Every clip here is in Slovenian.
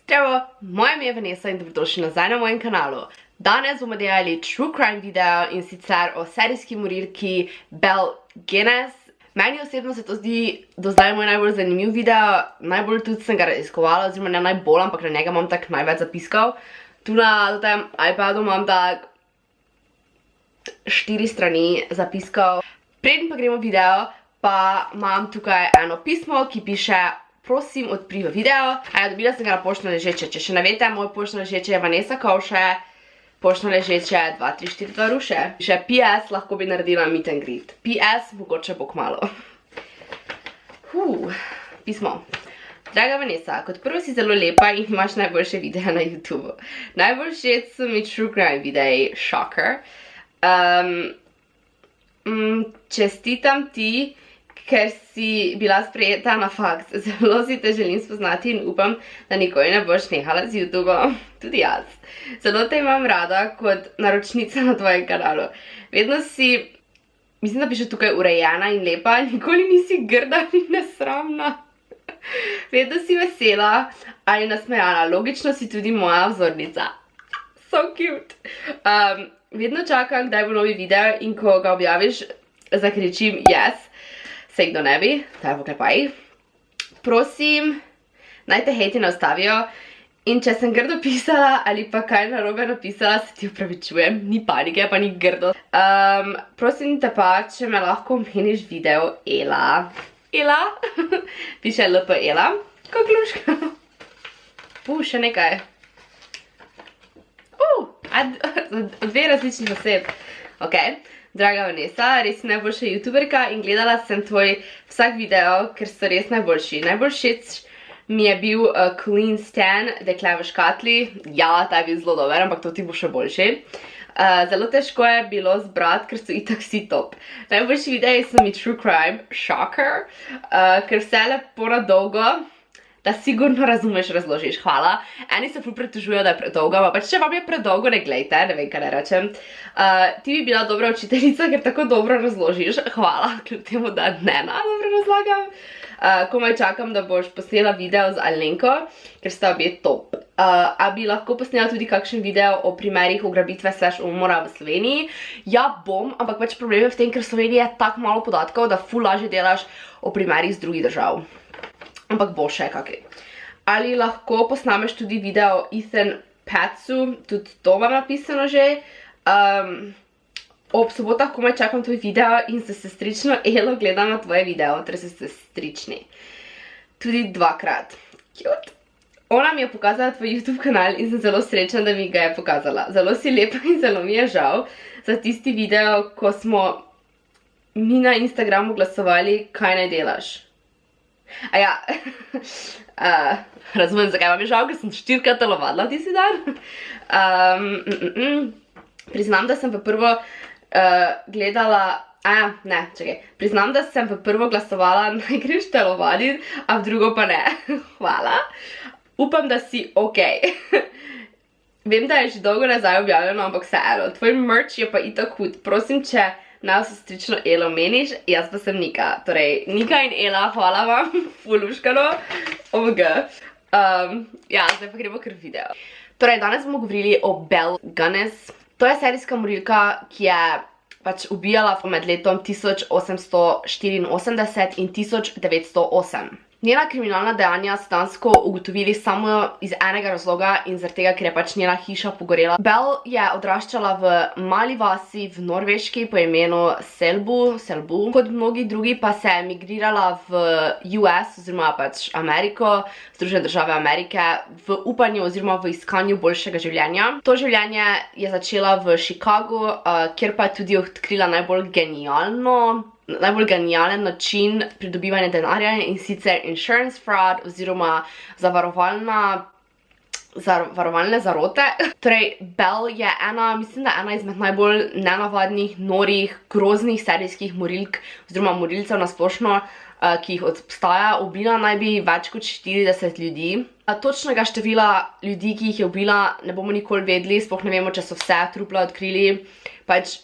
Zdravo, moje ime je Vanessa in dobrodošli nazaj na mojem kanalu. Danes bomo delali true crime video in sicer o serijski morilki Belle Gunness. Meni osebno se to zdi do zdaj moj najbolj zanimiv video, najbolj tudi sem ga raziskovala, oziroma ne najbolj, ampak na njega imam tak največ zapiskov. Tu na tem iPadu imam tak 4 strani zapiskov. Preden pa gremo v video, pa imam tukaj eno pismo, ki piše: prosim, odpri v video. Dobila sem ga na poštno ležeče. Če še ne veste, moj poštno ležeče je Vanessa Kovše, poštno ležeče 2342 Ruše. Še PS, lahko bi naredila meet and greet. PS, mogoče bo kmalu. Pismo. Draga Vanessa, kot prvo si zelo lepa in imaš najboljše videe na YouTubeu. Najbolj všeč so mi true crime videi, shocker. Čestitam ti, ker si bila sprejeta na faks. Zelo si te želim spoznati in upam, da nikoli ne boš nehala z YouTubeom. Tudi jaz. Zelo te imam rada kot naročnica na tvojem kanalu. Vedno si, mislim, da piše tukaj urejena in lepa, nikoli nisi grda in nesramna. Vedno si vesela ali nasmejana. Logično si tudi moja vzornica. So cute. Vedno čakam, kdaj bo novi video in ko ga objaviš, zakričim yes. Sej kdo ne bi, to je v oklepajih. Prosim, naj te hejti ne ostavijo. In če sem grdo pisala ali pa kaj narobe napisala, se ti opravičujem. Ni panike, pa ni grdo. Prosim te pa, če me lahko omeniš video Ela. Ela? Piše LP Ela. Kokluška. Še nekaj. Dve različnih oseb. Ok. Draga Vanessa, res si najboljša youtuberka in gledala sem tvoj vsak video, ker so res najboljši. Najbolj všeč mi je bil Clean Stan, dekle v škatli. Ja, ta je bil zelo dober, ampak to ti bo še boljši. Zelo težko je bilo zbrati, ker so itak vsi top. Najboljši videi so mi true crime, shocker, ker vse lepo na dolgo, da sigurno razumeš, razložiš. Hvala. Eni se ful pritožujejo, da je predolgo, pa če vam je predolgo, ne glejte, ne vem, kaj ne rečem. Ti bi bila dobra učiteljica, ker tako dobro razložiš. Hvala, kljub temu, da ne dobro razlagam. Komaj čakam, da boš posnela video z Alenko, ker sta obje top. A bi lahko posnela tudi kakšen video o primerih ugrabitve / umora v Sloveniji? Ja, bom, ampak pač problem je v tem, ker v Sloveniji je tako malo podatkov, da ful lažje delaš o primerih z drugih držav. Ampak bo še kakaj. Ali lahko posnameš tudi video Ethan Patsu, tudi to vam napisano že. Ob sobotah komaj čakam tvoj video in se sestrično Elo gledam na tvoje video, torej se sestrični. Tudi 2krat. Cute. Ona mi je pokazala tvoj YouTube kanal in sem zelo srečna, da mi ga je pokazala. Zelo si lepa in zelo mi je žal za tisti video, ko smo mi na Instagramu glasovali, kaj naj delaš. Razumem, zakaj vam je žal, ker sem 4krat telovadila tisti dan. Priznam, da sem v prvo gledala, priznam, da sem v prvo glasovala, naj greš telovadit, a v drugo pa ne. Hvala. Upam, da si ok. Vem, da je že dolgo nazaj objavljeno, ampak vseeno. Tvoj merch je pa itak hud. Prosim, če naj sestrično Elo meniš, jaz pa sem Nika. Torej, Nika in Ela, hvala vam, fuluškano. OMG. Ja, zdaj pa gremo kar video. Torej, danes bomo govorili o Belle Gunness. To je serijska morilka, ki je pač ubijala med letom 1884 in 1908. Njena kriminalna dejanja so dansko ugotovili samo iz enega razloga in zaradi tega, ker je pač njena hiša pogorela. Belle je odraščala v mali vasi v Norveški po imenu Selbu. Kot mnogi drugi pa se je emigrirala v US oziroma pač Ameriko, Združene države Amerike, v upanju oziroma v iskanju boljšega življenja. To življenje je začela v Chicagu, kjer pa je tudi odkrila najbolj genijalen način pridobivanja denarja in sicer insurance fraud oziroma zavarovalne zarote. Torej, Belle je mislim, da ena izmed najbolj nenavadnih, norih, groznih serijskih morilk oziroma morilcev na splošno, ki jih obstaja. Ubila naj bi več kot 40 ljudi. Točnega števila ljudi, ki jih je ubila, ne bomo nikoli vedeli, sploh ne vemo, če so vse trupla odkrili. Pač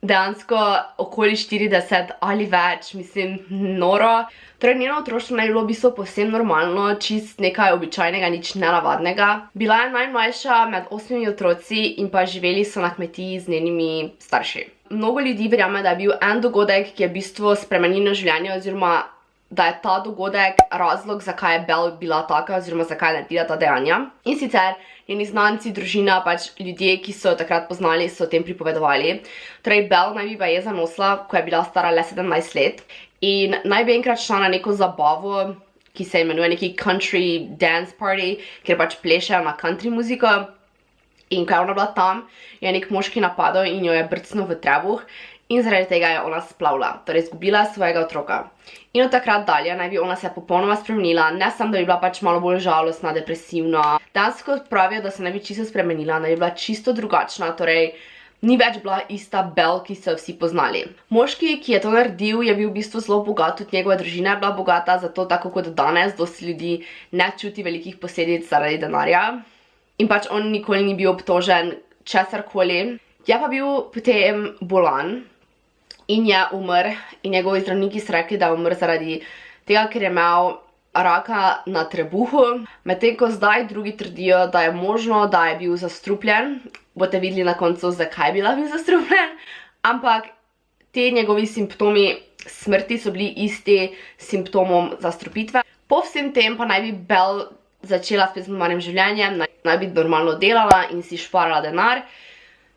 dejansko okoli 40 ali več, mislim, noro. Torej, njeno otroštvo naj bilo v bistvu povsem normalno, čist nekaj običajnega, nič nenavadnega. Bila je najmlajša med 8 otroci in pa živeli so na kmetiji z njenimi starši. Mnogo ljudi verjame, da je bil en dogodek, ki je v bistvu spremenil njeno življenje, oziroma da je ta dogodek razlog, zakaj je Belle bila taka, oziroma zakaj je naredila ta dejanja. In sicer njeni znanci, družina, pač ljudje, ki so jo takrat poznali, so o tem pripovedovali. Torej, Belle naj bi baje zanosila, ko je bila stara le 17 let. In naj bi enkrat šla na neko zabavo, ki se imenuje neki country dance party, kjer pač plešejo na country muziko. In ko je ona bila tam, je nek moški napadel in jo je brcnil v trebuh. In zaradi tega je ona splavila, torej izgubila svojega otroka. In od takrat dalje naj bi ona se popolnoma spremenila, ne samo da bi bila pač malo bolj žalostna, depresivna. Dejansko pravijo, da se ne bi čisto spremenila, da bi bila čisto drugačna, torej ni več bila ista Belle, ki so jo vsi poznali. Moški, ki je to naredil, je bil v bistvu zelo bogat, tudi njegova družina je bila bogata, zato tako kot danes dosti ljudi ne čuti velikih posledic zaradi denarja. In pač on nikoli ni bil obtožen česarkoli. Je pa bil potem bolan in je umrl, in njegovi zdravniki so rekli, da je umrl zaradi tega, ker je imel raka na trebuhu. Medtem ko zdaj drugi trdijo, da je možno, da je bil zastrupljen. Boste videli na koncu, zakaj je bil zastrupljen. Ampak te njegovi simptomi smrti so bili isti simptomom zastrupitve. Po vsem tem pa naj bi Belle začela spet z normalnim življenjem, naj bi normalno delala in si šparala denar,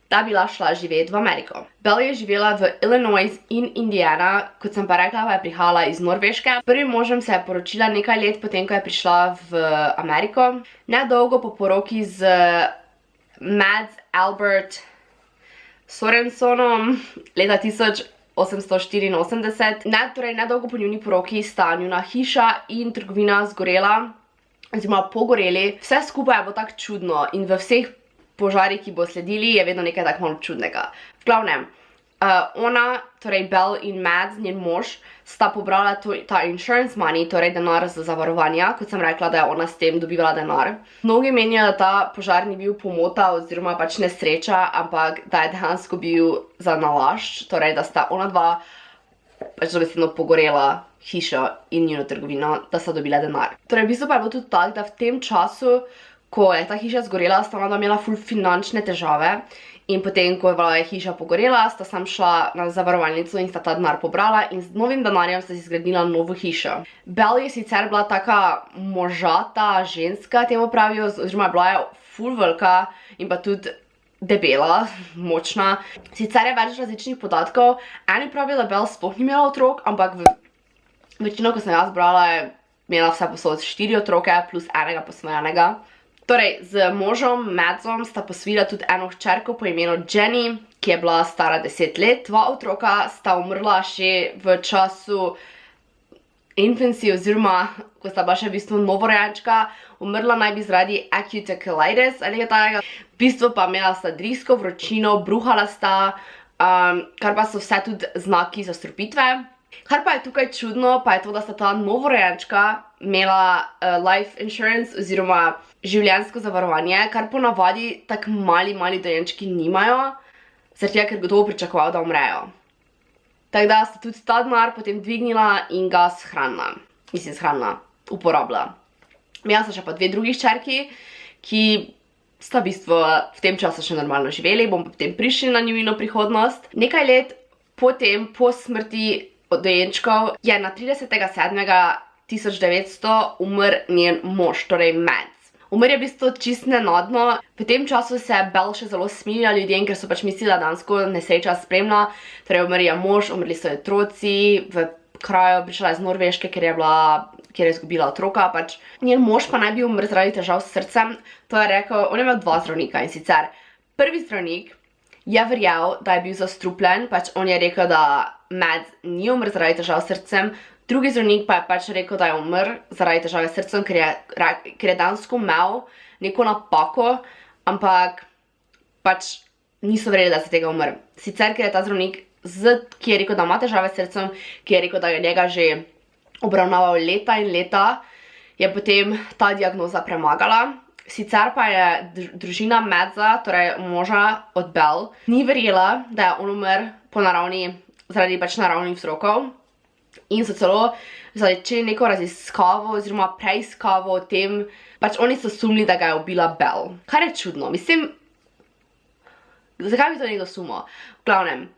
da bi šla živeti v Ameriko. Belle je živela v Illinois in Indiana, kot sem pa rekla, pa je prihajala iz Norveške. Prvim možem se je poročila nekaj let potem, ko je prišla v Ameriko. Nedolgo po poroki z Mads Albert Sorensonom leta 1884. Torej, nedolgo po njuni poroki sta njuna hiša in trgovina zgorela, oziroma pogoreli. Vse skupaj je bilo tako čudno in v vseh požari, ki bo sledili, je vedno nekaj tako malo čudnega. V glavnem, ona, torej Belle in Mads, njen mož, sta pobrala ta insurance money, torej denar za zavarovanja, kot sem rekla, da je ona s tem dobivala denar. Mnogi menijo, da ta požar ni bil pomota oziroma pač nesreča, ampak da je dejansko bil za nalašč, torej da sta ona dva pač dobesedno pogorela hišo in njeno trgovino, da sta dobila denar. Torej, v bistvu pa je bilo tudi tako, da v tem času, ko je ta hiša zgorela, sta ona imela ful finančne težave in potem, ko je hiša pogorela, sta sam šla na zavarovalnico in sta ta denar pobrala in z novim denarjem sta si zgradila novo hišo. Belle je sicer bila taka možata ženska, temu pravijo, oziroma bila je ful velika in pa tudi debela, močna. Sicer je več različnih podatkov, eni pravijo, da Belle sploh ni imela otrok, ampak večino, ko sem jaz brala, je imela vse posod 4 otroke plus enega posvojenega. Torej, z možom Madsom sta posvojila tudi eno hčerko po imenu Jenny, ki je bila stara 10 let. 2 otroka sta umrla še v času infancy, oziroma ko sta bila še v bistvu novorojenčka. Umrla naj bi zaradi acute colitis ali kaj takega. V bistvu pa imela sta drisko, vročino, bruhala sta, kar pa so vse tudi znaki zastrupitve. Kar pa je tukaj čudno, pa je to, da sta ta novorojenčka imela life insurance oziroma življenjsko zavarovanje, kar ponavadi tako mali dojenčki nimajo, zaradi tega, ker gotovo pričakoval, da umrejo. Tako da sta tudi ta denar potem dvignila in ga shranila. Mislim, shranila, uporabila. Imela sta še pa 2 drugi hčerki, ki sta v bistvu v tem času še normalno živeli, bomo potem prišli na njeno prihodnost. Nekaj let potem, po smrti dojenčkov, je na 30.7.1900 umrl njen mož, torej Mads. Umrl je v bistvu čist nenadno. V tem času se je Belle še zelo smilila ljudem, ker so pač mislili, da dejansko nesreča spremlja. Torej, umrl je mož, umrli so otroci, v kraju prišla iz Norveške, kjer je izgubila otroka. Pač njen mož pa naj bi umrl zaradi težav s srcem. To je rekel, on je imel 2 zdravnika, in sicer prvi zdravnik je verjel, da je bil zastrupljen, pač on je rekel, da Mads ni umrl zaradi težav s srcem. Drugi zdravnik pa je pač rekel, da je umrl zaradi težave s srcem, ker je dejansko imel neko napako, ampak pač niso verjeli, da se tega umrl. Sicer, ker je ta zdravnik, ki je rekel, da ima težave s srcem, ki je rekel, da je njega že obravnaval leta in leta, je potem ta diagnoza premagala. Sicer pa je družina Medza, torej moža od Bell, ni verjela, da je on umrl zaradi pač naravnih vzrokov in so celo začeli neko raziskavo oziroma preiskavo o tem, pač oni so sumili, da ga je ubila Bell. Kar je čudno, mislim, zakaj bi to nekdo sumil? V glavnem,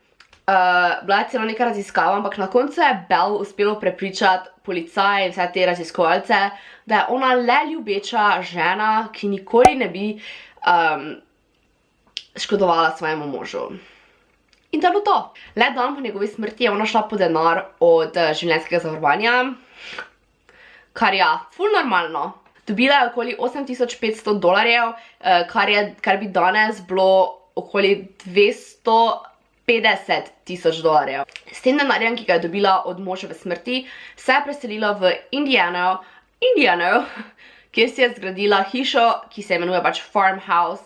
bila je celo neka raziskava, ampak na koncu je Bell uspelo prepričati policaje in vse te raziskovalce, da je ona le ljubeča žena, ki nikoli ne bi škodovala svojemu možu. In to je bilo to. Le dan po njegovi smrti je ona šla po denar od življenjskega zavarovanja, kar je ful normalno. Dobila je okoli $8,500, kar bi danes bilo okoli $250,000. S tem denarjem, ki ga je dobila od moževe smrti, se je preselila v Indiano, kjer si je zgradila hišo, ki se imenuje pač farmhouse.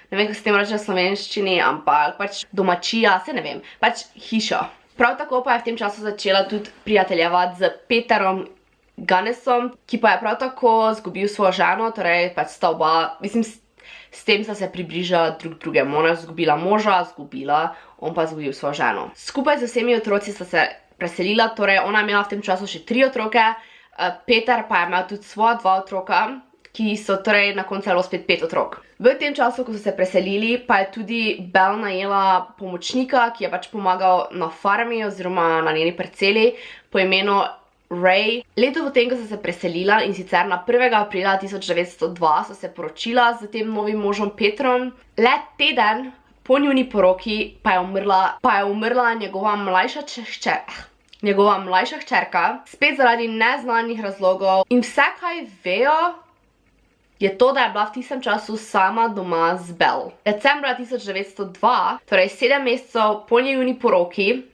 Ne vem, kako se tem reče v slovenščini, ampak pač domačija, se ne vem, pač hiša. Prav tako pa je v tem času začela tudi prijateljevati z Peterom Gunnessom, ki pa je prav tako zgubil svojo ženo, torej pač sta oba, mislim, s tem sta se približala drug drugemu. Ona je zgubila moža, on pa zgubil svojo ženo. Skupaj z vsemi otroci sta se preselila, torej ona je imela v tem času še 3 otroke, Peter pa je imel tudi svoja 2 otroka, ki so torej na koncu celo spet 5 otrok. V tem času, ko so se preselili, pa je tudi Bell najela pomočnika, ki je pač pomagal na farmi oziroma na njeni parceli po imenu Ray. Leto potem, ko so se preselila in sicer na 1. aprila 1902 so se poročila z tem novim možom Petrom. Le teden po njuni poroki pa je umrla njegova mlajša hčerka, spet zaradi neznanih razlogov. In vse, kaj vejo, je to, da je bila v tistem času sama doma z Bell. Decembra 1902, torej 7 mesecev po njuni poroki,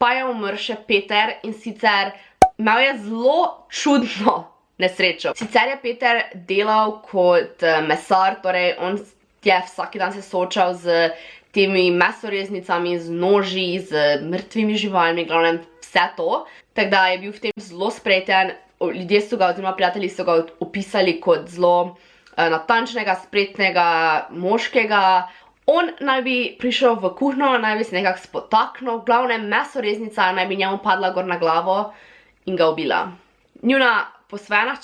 pa je umrl še Peter in sicer imel je zelo čudno nesrečo. Sicer je Peter delal kot mesar, torej on je vsak dan se soočal z temi mesoreznicami, z noži, z mrtvimi živalmi, glavnem vse to. Tako da je bil v tem zelo spreten. Ljudje so ga, oziroma prijatelji so ga opisali kot zelo natančnega, spretnega moškega. On naj bi prišel v kuhno, naj bi se nekako spotaknil, v glavnem mesoreznica naj bi njemu padla gor na glavo in ga ubila. Njena posvojena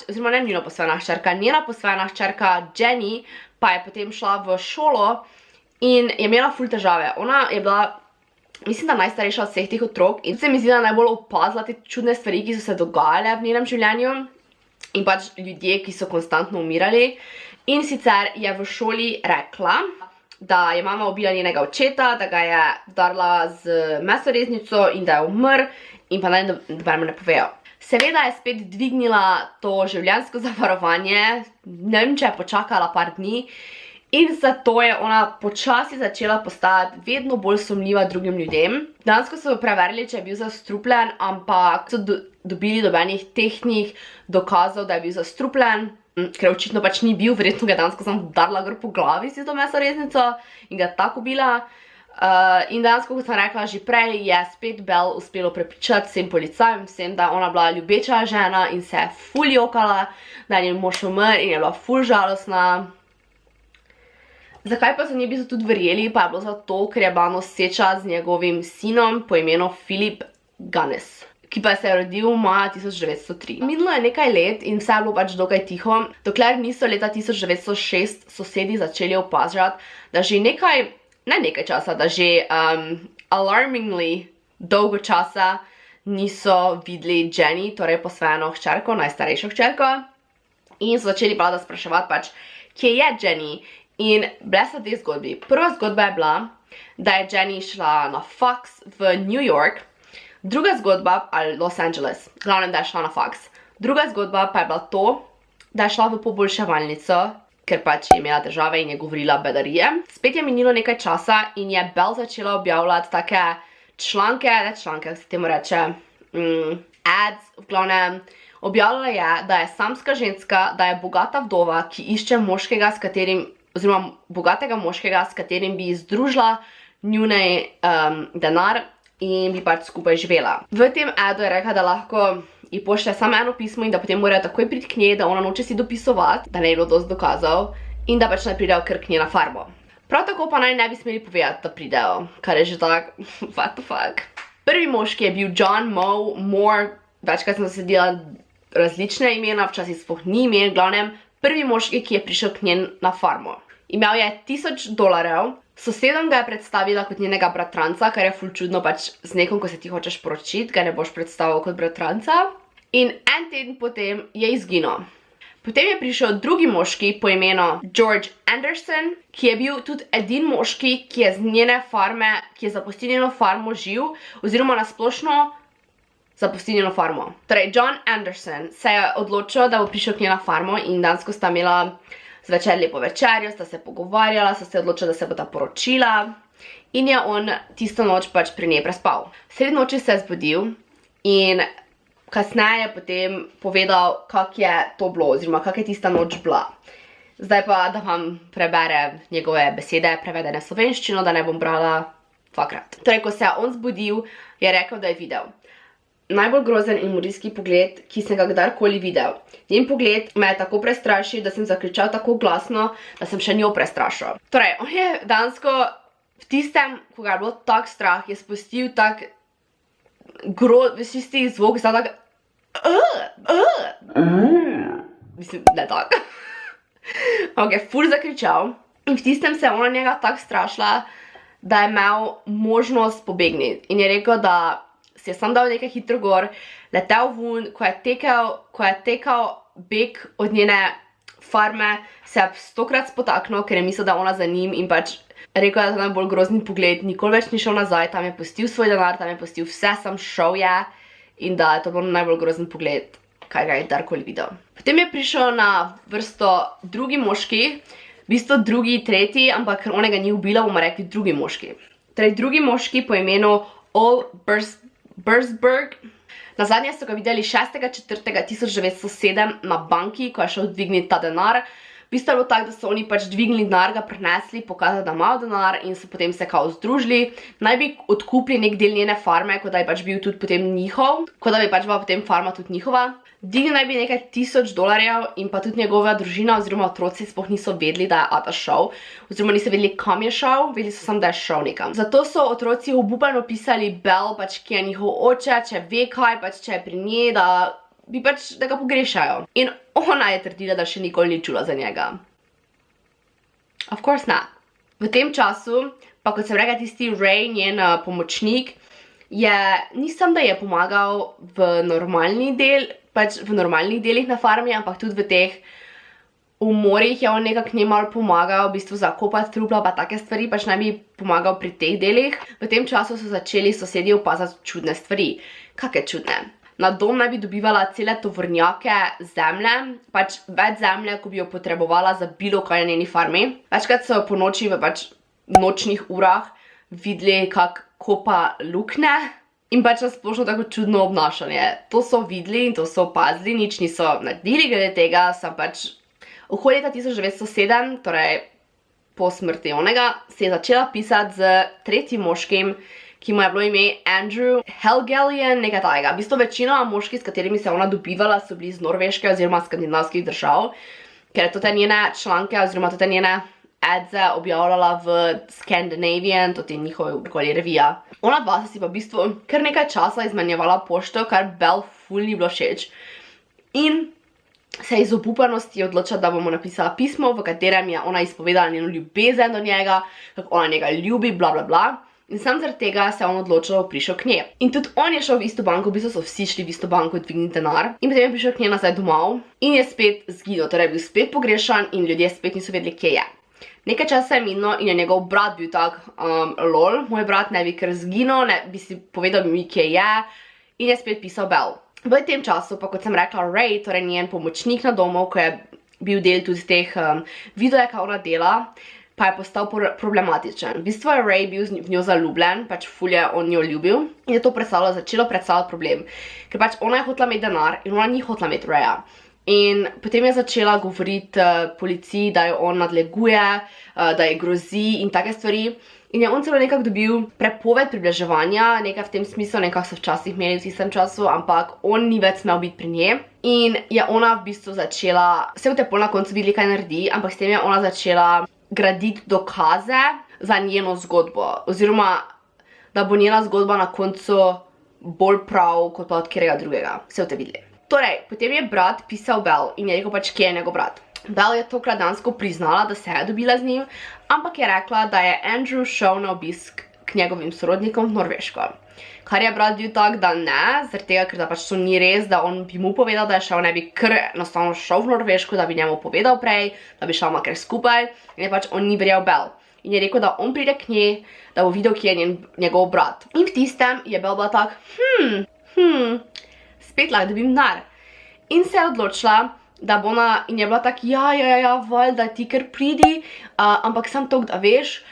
hčerka Jenny pa je potem šla v šolo in je imela ful težave. Ona je bila, mislim, da najstarejša od vseh teh otrok in se mi zdi, da najbolj opazila te čudne stvari, ki so se dogajale v njenem življenju in pač ljudje, ki so konstantno umirali. In sicer je v šoli rekla, da je mama ubila njenega očeta, da ga je udarila z mesoreznico in da je umrl in pa naj nobenemu ne povejo. Seveda je spet dvignila to življenjsko zavarovanje, ne vem, če je počakala par dni, in zato je ona počasi začela postajati vedno bolj sumljiva drugim ljudem. Dejansko so preverili, če je bil zastrupljen, ampak so dobili nobenih tehnih dokazov, da je bil zastrupljen, ker očitno pač ni bil, verjetno ga je dejansko samo udarila gor po glavi s to mesoreznico in ga tako ubila. In dejansko, kot sem rekla že prej, je spet Bell uspelo prepričati vsem policajem, vsem, da je ona bila ljubeča žena in se je ful jokala, da je njen mož umrl in je bila ful žalostna. Zakaj pa so njej bi so tudi verjeli, pa je bilo zato, ker je bila noseča z njegovim sinom po imenu Philip Gunness, ki pa se je rodil maja 1903. Minilo je nekaj let in vse je bilo pač dokaj tiho, dokler niso leta 1906 sosedi začeli opažati, da že da že alarmingly dolgo časa niso videli Jenny, torej posvojeno hčerko, najstarejšo hčerko, in so začeli vlada spraševati pač, kje je Jenny. In bile so te zgodbi. Prva zgodba je bila, da je Jenny šla na faks v New York, druga zgodba, ali Los Angeles, glavnem, da je šla na faks. Druga zgodba pa je bila to, da je šla v poboljševalnico, ker pač je imela težave in je govorila bedarije. Spet je minilo nekaj časa in je Bell začela objavljati take članke, kako se temu reče, ads, v glavnem. Objavljala je, da je samska ženska, da je bogata vdova, ki išče moškega, bogatega moškega, s katerim bi združila njune denar in bi pač skupaj živela. V tem adu je rekla, da lahko ji pošlje samo eno pismo in da potem morajo takoj priti k njej, da ona noče si dopisovati, da ne je bilo dosti dokazov in da pač naj pridejo kar k njej na farmo. Prav tako pa naj ne bi smeli povedati, da pridejo, kar je že tak, what the fuck. Prvi moški je bil John Moore, večkrat sem zasledila različne imena, včasih sploh ni imen, glavnem, prvi moški, ki je prišel k njej na farmo. Imel je $1000, sosedom ga je predstavila kot njenega bratranca, kar je ful čudno pač z nekom, ko se ti hočeš poročiti, ga ne boš predstavil kot bratranca. In en teden potem je izginil. Potem je prišel drugi moški po imenu George Anderson, ki je bil tudi edini moški, ki je z njene farme, ki je zapustil njeno farmo živ, oziroma nasplošno zapustil njeno farmo. Torej, John Anderson se je odločil, da bo prišel k njej na farmo in dansko sta imela zvečer lepo večerjo, sta se pogovarjala, sta se odločila, da se bosta poročila in je on tisto noč pač pri njej prespal. Sredi noči se je zbudil in kasneje potem povedal, kak je to bilo, oziroma kak je tista noč bila. Zdaj pa, da vam preberem njegove besede, prevedene slovenščino, da ne bom brala dvakrat. Torej, ko se je on zbudil, je rekel, da je videl najbolj grozen in morilski pogled, ki sem ga kdarkoli videl. Njen pogled me je tako prestrašil, da sem zakričal tako glasno, da sem še njo prestrašil. Torej, on je dansko v tistem, ko ga je bilo tak strah, je spustil tak čisti zvok, zdaj tak mislim, ne tak. Ok, ful zakričal in v tistem se je ona njega tak strašila, da je imel možnost pobegniti in je rekel, da si je sam dal nekaj hitro gor, letel vun, ko je tekel beg od njene farme, se je 100-krat spotaknil, ker je mislil, da ona za njim in pač rekel, da je to najbolj grozni pogled, nikoli več ni šel nazaj, tam je pustil svoj denar, tam je pustil vse, sam šel je in da je to bil najbolj grozen pogled, kaj ga je darkoli videl. Potem je prišel na vrsto drugi moški, v bistvu drugi, tretji, ampak ker onega ni ubila, bomo rekli drugi moški. Torej, drugi moški po imenu Ol Bursberg. Nazadnje so ga videli 6.4.1907 na banki, ko je šel dvigniti ta denar. V bistvu je bilo tako, da so oni pač dvignili denar, ga prenesli, pokazali, da imajo denar in so potem se kao združili. Naj bi odkupili nek del njene farme, kot da je pač bil tudi potem njihov, kot da bi pač bila potem farma tudi njihova. Dvignil naj bi nekaj $1000 in pa tudi njegova družina oziroma otroci sploh niso vedeli, da je ata šel, oziroma niso vedeli, kam je šel, vedeli so samo, da je šel nekam. Zato so otroci obupano pisali Bell, pač ki je njihov oče, če ve kaj, pač če je pri njej, da ga pogrešajo. In ona je trdila, da še nikoli ni čula za njega. Of course not. V tem času, pa kot sem rekla, tisti Ray, njen pomočnik, nisem, da je pomagal v normalnih delih na farmi, ampak tudi v teh umorih je on nekako njej malo pomagal, v bistvu zakopati trupla pa take stvari, pač naj bi pomagal pri teh delih. V tem času so začeli sosedje opazati čudne stvari. Kake čudne? Na dom naj bi dobivala cele tovornjake zemlje, pač več zemlje, ko bi jo potrebovala za bilo kaj na njeni farmi. Večkrat so po noči v pač nočnih urah videli, kak kopa luknje in pač nasplošno tako čudno obnašanje. To so videli in to so opazili, nič niso naredili glede tega, sem pač okoli leta 1907, torej po smrti onega, se je začela pisati z tretjim moškim, ki mu je bilo ime Andrew Helgelien, nekaj tajega. V bistvu večina moški, s katerimi se ona dobivala, so bili iz Norveške oziroma skandinavskih držav, ker je to te njene članke oziroma to te njene adze objavljala v Scandinavian, to je njihova revija. Ona dva se si pa v bistvu kar nekaj časa izmenjevala pošto, kar Bell ful ni bilo všeč. In se je iz obupanosti odločila, da bomo napisala pismo, v katerem je ona izpovedala njeno ljubezen do njega, kako ona njega ljubi, bla bla bla. In sam zaradi tega se je on odločil, da bo prišel k njej. In tudi on je šel v isto banko, v bistvu so vsi šli v isto banko dvigniti denar. In potem je prišel k njej nazaj domov in je spet zginil, torej je bil spet pogrešan in ljudje spet niso vedeli, kje je. Nekaj časa je minilo in je njegov brat bil tak, lol, moj brat ne bi kar zginil, ne bi si povedal mi, kje je, in je spet pisal Bell. V tem času pa, kot sem rekla, Ray, torej njen pomočnik na domu, ko je bil del tudi teh videojev, kaj ona dela, pa je postal problematičen. V bistvu je Ray bil v njo zaljubljen, pač ful je on njo ljubil in je to začelo predstavljati problem. Ker pač ona je hotela imeti denar in ona ni hotela imeti Raya. In potem je začela govoriti policiji, da jo on nadleguje, da je grozi in take stvari. in je on celo nekako dobil prepoved približevanja, nekaj v tem smislu, nekako so včasih imeli v tistem času, ampak on ni več smel biti pri njej. In je ona v bistvu začela, vse v te pol na koncu videli, kaj naredi, ampak s tem je ona začela graditi dokaze za njeno zgodbo, oziroma da bo njena zgodba na koncu bolj prav kot pa od kjerega drugega. Vse v te videli. Torej, potem je brat pisal Belle in je rekel pač, kje je njegov brat. Belle je tokrat dejansko priznala, da se je dobila z njim, ampak je rekla, da je Andrew šel na obisk k njegovim sorodnikom v Norveško. Kar je brat bil tak, da ne, zaradi tega, ker da pač to ni res, da on bi mu povedal, da je šel, ne bi kar enostavno šel v Norveško, da bi njemu povedal prej, da bi šel makar skupaj, in je pač on ni verjel Belle. In je rekel, da on pride k njej, da bo videl, kje je njegov brat. In v tistem je Belle bila tak, spet lahko dobim denar. In se je odločila, da bo ona, in je bila tak, ja, valjda ti kar pridi, ampak sam to, da veš,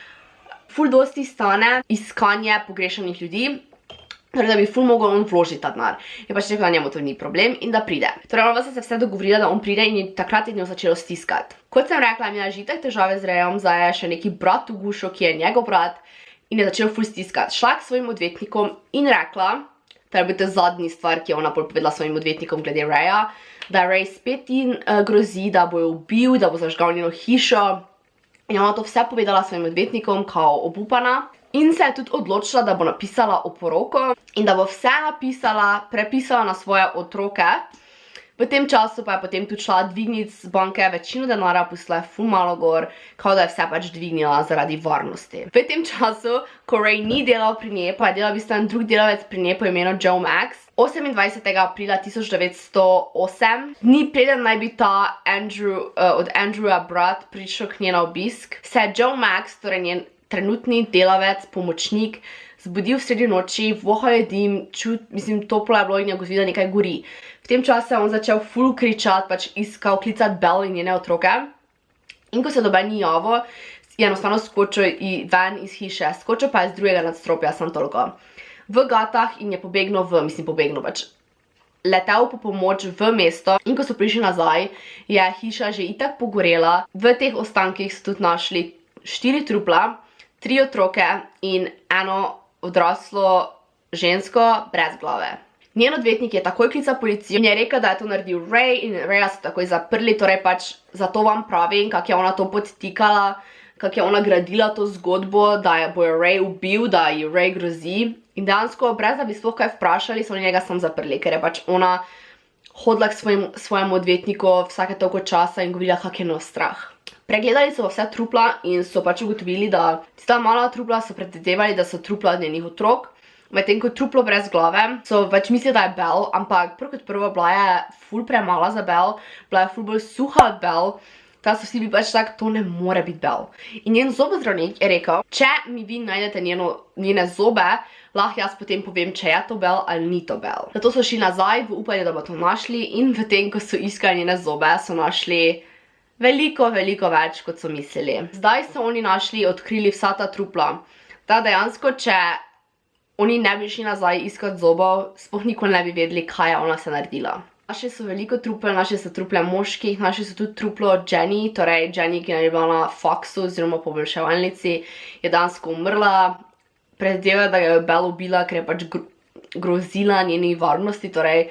ful dosti stane iskanje pogrešanih ljudi, torej da bi ful mogel on vložiti ta denar. Je pač rekel, da njemu to ni problem in da pride. Torej ona se vse dogovorila, da on pride in takrat je njo začelo stiskati. Kot sem rekla, imela že itak težave z Rayom, zdaj je še neki brat v gušu, ki je njegov brat, in je začel ful stiskati. Šla k svojim odvetnikom in rekla, to je bila zadnji stvar, ki je ona povedala svojim odvetnikom glede Raya, da Ray spet in grozi, da bo jo ubil, da bo zažgal njeno hišo. In ona to vse povedala svojim odvetnikom, kao obupana. In se je tudi odločila, da bo napisala oporoko in da bo vse prepisala na svoje otroke. V tem času pa je potem tudi šla dvigniti z banke večino denarja, pustila je ful malo gor, kao da je vse pač dvignila zaradi varnosti. V tem času, ko Ray ni delal pri njej, pa je delal v bistvu en drug delavec pri njej po imenu Joe Max, 28. aprila 1908, dni preden naj bi ta od Andrewa brat prišel k njej na obisk, se je Joe Max, torej njen trenutni delavec, pomočnik, zbudil v sredi noči, vohal je dim, toplo je bilo in je ugotovil, da nekaj gori. V tem času je on začel ful kričati, pač iskal klicati Belle in njene otroke. In ko se noben ni javil, je enostavno skočil ven iz hiše, skočil pa je z drugega nadstropja, samo toliko. V gatah in je pobegnil pač letel po pomoč v mesto in ko so prišli nazaj, je hiša že itak pogorela. V teh ostankih so tudi našli 4 trupla, 3 otroke in eno odraslo žensko brez glave. Njen odvetnik je takoj klical policijo in je rekel, da je to naredil Ray in Raya so takoj zaprli, torej pač zato vam pravim, kako je ona to podtikala, kako je ona gradila to zgodbo, da bo jo Ray ubil, da ji Ray grozi. In dejansko, brez da bi sploh kaj vprašali, so njega sam zaprli, ker je pač ona hodila k svojemu odvetniku vsake toliko časa in govorila, kak je njo strah. Pregledali so vse trupla in so pač ugotovili, da tista mala trupla so predvidevali, da so trupla od njenih otrok, medtem ko truplo brez glave so več mislili, da je Belle, ampak prvo bila je ful premala za Belle, bila je ful bolj suha od Belle, ta so vsi bili pač tak, to ne more biti Belle. In njen zobozdravnik je rekel, če mi vi najdete njene zobe, lahko jaz potem povem, če je to Belle ali ni to Belle. Zato so šli nazaj v upanje, da bo to našli in v tem, ko so iskali njene zobe, so našli veliko več, kot so mislili. Zdaj so oni odkrili vsa ta trupla. Da dejansko, če oni ne bi šli nazaj iskati zobov, sploh nikoli ne bi vedeli, kaj je ona se naredila. Našli so veliko trupel, našli so truple moških, našli so tudi truplo Jenny, torej Jenny, ki je bila na faksu oziroma poboljševalnici, je dejansko umrla. Predvideva, da jo je Belle ubila, ker je pač grozila njeni varnosti, torej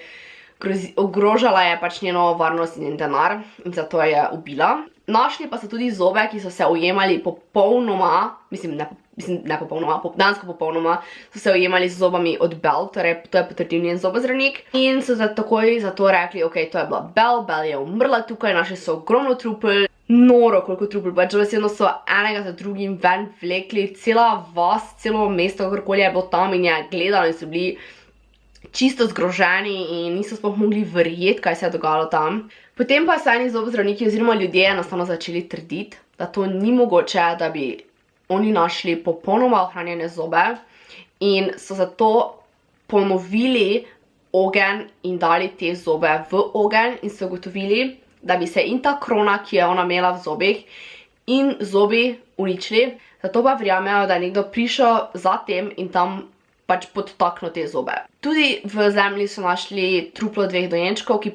ogrožala je pač njeno varnost in njen denar in zato je ubila. Našli pa so tudi zobe, ki so se ujemali popolnoma, dejansko popolnoma, so se ujemali z zobami od Belle, torej to je potrdil njen zobozdravnik. In so takoj zato rekli, ok, to je bila Belle, Belle je umrla tukaj, našli so ogromno trupel, noro koliko trupel, pač veselo so enega za drugim ven vlekli, cela vas, celo mesto, kakorkoli je bilo tam in je gledalo in so bili čisto zgroženi in niso sploh mogli verjeti, kaj se je dogajalo tam. Potem pa so eni zobozdravniki oziroma ljudje enostavno začeli trditi, da to ni mogoče, da bi oni našli popolnoma ohranjene zobe in so zato ponovili ogenj in dali te zobe v ogenj in so ugotovili, da bi se in ta krona, ki je ona imela v zobih, in zobi uničili. Zato pa verjamejo, da je nekdo prišel za tem in tam pač podtaknil te zobe. Tudi v zemlji so našli truplo 2 dojenčkov, ki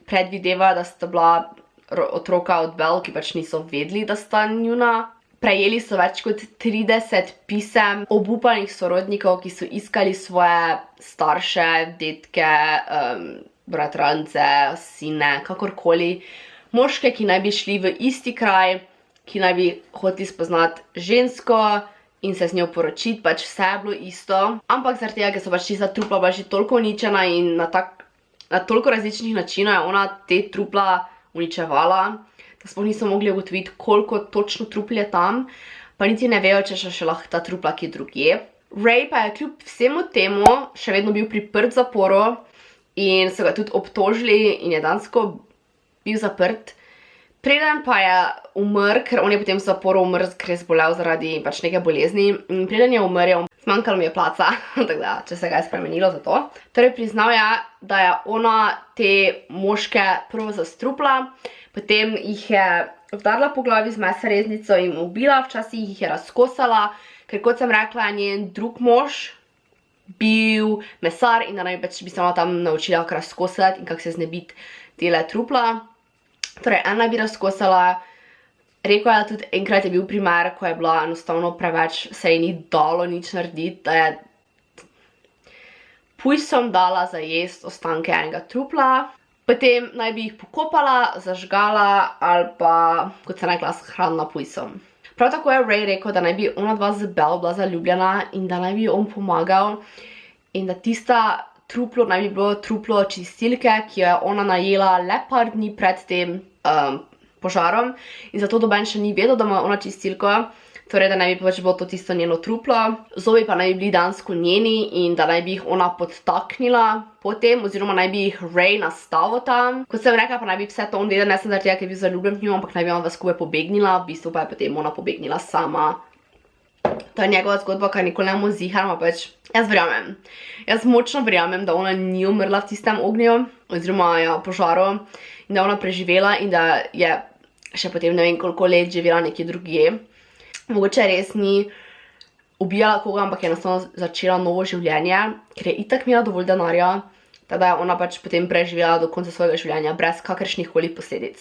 predvideva, da sta bila otroka od Belle, ki pač niso vedeli, da sta njuna Prejeli so več kot 30 pisem obupanih sorodnikov, ki so iskali svoje starše, detke, bratrance, sine, kakorkoli. Moške, ki naj bi šli v isti kraj, ki naj bi hoteli spoznati žensko in se z njo poročiti, pač vse je bilo isto. Ampak zaradi tega, ker so pač tista trupla bila že toliko uničena in na toliko različnih načinov je ona te trupla uničevala, da sploh niso mogli ugotoviti, koliko točno trupl je tam, pa niti ne vejo, če še lahko ta trupla kje drugje. Ray pa je kljub vsemu temu še vedno bil priprt v zaporu in so ga tudi obtožili in je dejansko bil zaprt. Preden pa je umrl, ker on je potem v zaporu umrl, ker je zbolel zaradi pač neke bolezni. In preden je umrl, zmanjkalo mi je placa, tako da, če se ga je spremenilo za to. Torej priznal je, da je ona te moške prvo zastrupla, potem jih je vdarila po glavi z mesoreznico in ubila, včasih jih je razkosala, ker kot sem rekla, je njen drug mož bil mesar in da naj bi se ona tam naučila, kako razkosati in kako se znebiti tele trupla. Torej, ena bi razkosala, rekel je, da tudi enkrat je bil primer, ko je bila enostavno preveč, se ji ni dalo nič narediti, da je pujsom dala za jest ostanke enega trupla, potem naj bi jih pokopala, zažgala ali pa, kot se rekla, shranila pujsom. Prav tako je Ray rekel, da naj bi ona dva z Belle bila zaljubljena in da naj bi on pomagal in da tista truplo naj bi bilo truplo čistilke, ki jo je ona najela le par dni pred tem požarom in zato doben še ni vedel, da ima ona čistilko, torej da naj bi pač bilo to tisto njeno truplo. Zobi pa naj bi bili dejansko njeni in da naj bi jih ona podtaknila potem, oziroma naj bi jih Ray nastavil tam. Kot sem rekla, pa naj bi vse to on vedel, ne sem zaradi tega, ker je bil zaljubljen v njo, ampak naj bi ona skupaj pobegnila, v bistvu pa je potem ona pobegnila sama. To je njegova zgodba, kar nikoli ne bomo ziharma, pač jaz verjamem. Jaz močno verjamem, da ona ni umrla v tistem ognju, oziroma požaru, in da ona preživela in da je še potem ne vem koliko let živela nekje drugje. Mogoče res ni ubijala koga, ampak je enostavno začela novo življenje, ker je itak imela dovolj denarja, da je ona pač potem preživela do konca svojega življenja brez kakršnih koli posledic.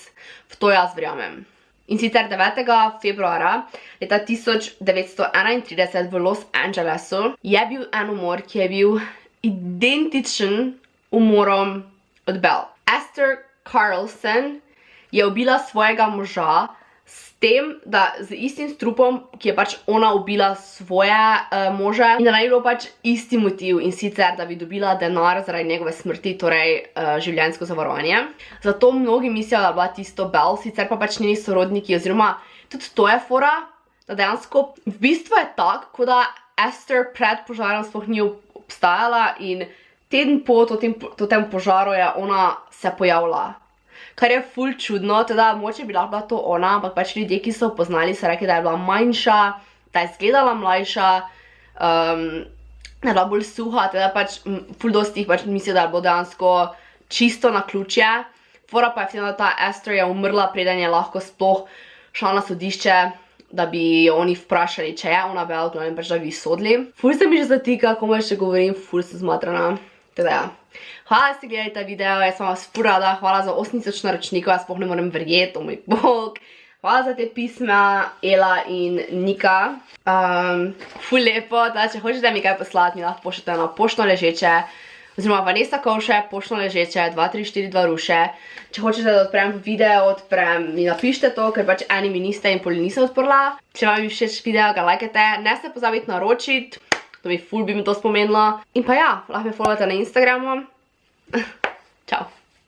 V to jaz verjamem. In sicer 9. februarja leta 1931 v Los Angelesu je bil en umor, ki je bil identičen umorom od Belle. Esther Carlson je ubila svojega moža s tem, da z istim strupom, ki je pač ona ubila svoje može in da naj bi bilo pač isti motiv in sicer, da bi dobila denar zaradi njegove smrti, torej življenjsko zavarovanje. Zato mnogi mislijo, da je bila tisto Belle, sicer pa pač njeni sorodniki, oziroma tudi to je fora, da dejansko v bistvu je tako, kot da Esther pred požarom sploh ni obstajala in teden po tem požaru je ona se pojavila. Kar je ful čudno, teda mogoče bi lahko bila to ona, ampak pač ljudje, ki so poznali, so rekli, da je bila manjša, da je izgledala mlajša, da je bila bolj suha, teda pač ful dosti jih pač misli, da je bilo dejansko čisto naključje. Fora pa je v tem, da ta Esther je umrla, preden je lahko sploh šla na sodišče, da bi oni vprašali, če je ona Belle, glavnem pač, da bi sodili. Ful se mi že zatika, komaj še govorim, ful sem zmatrana. Teda ja. Hvala, da ste gledali ta video, jaz sem vas ful rada, hvala za 8000 naročnikov, jaz sploh ne morem verjeti, moj bog. Hvala za te pisma, Ela in Nika. Ful lepo, da če hočete mi kaj poslati, mi lahko pošljete na poštno ležeče, oziroma Vanessa Kovše, poštno ležeče, 2342 Ruše. Če hočete, da odprem video, odprem, mi napište to, ker pač eni mi niste in pol nisem odprla. Če vam je všeč video, ga lajkajte, ne se pozabiti naročiti. To bi ful bi mi to spomenilo. In pa ja, lahko me followate na Instagramu. Čau.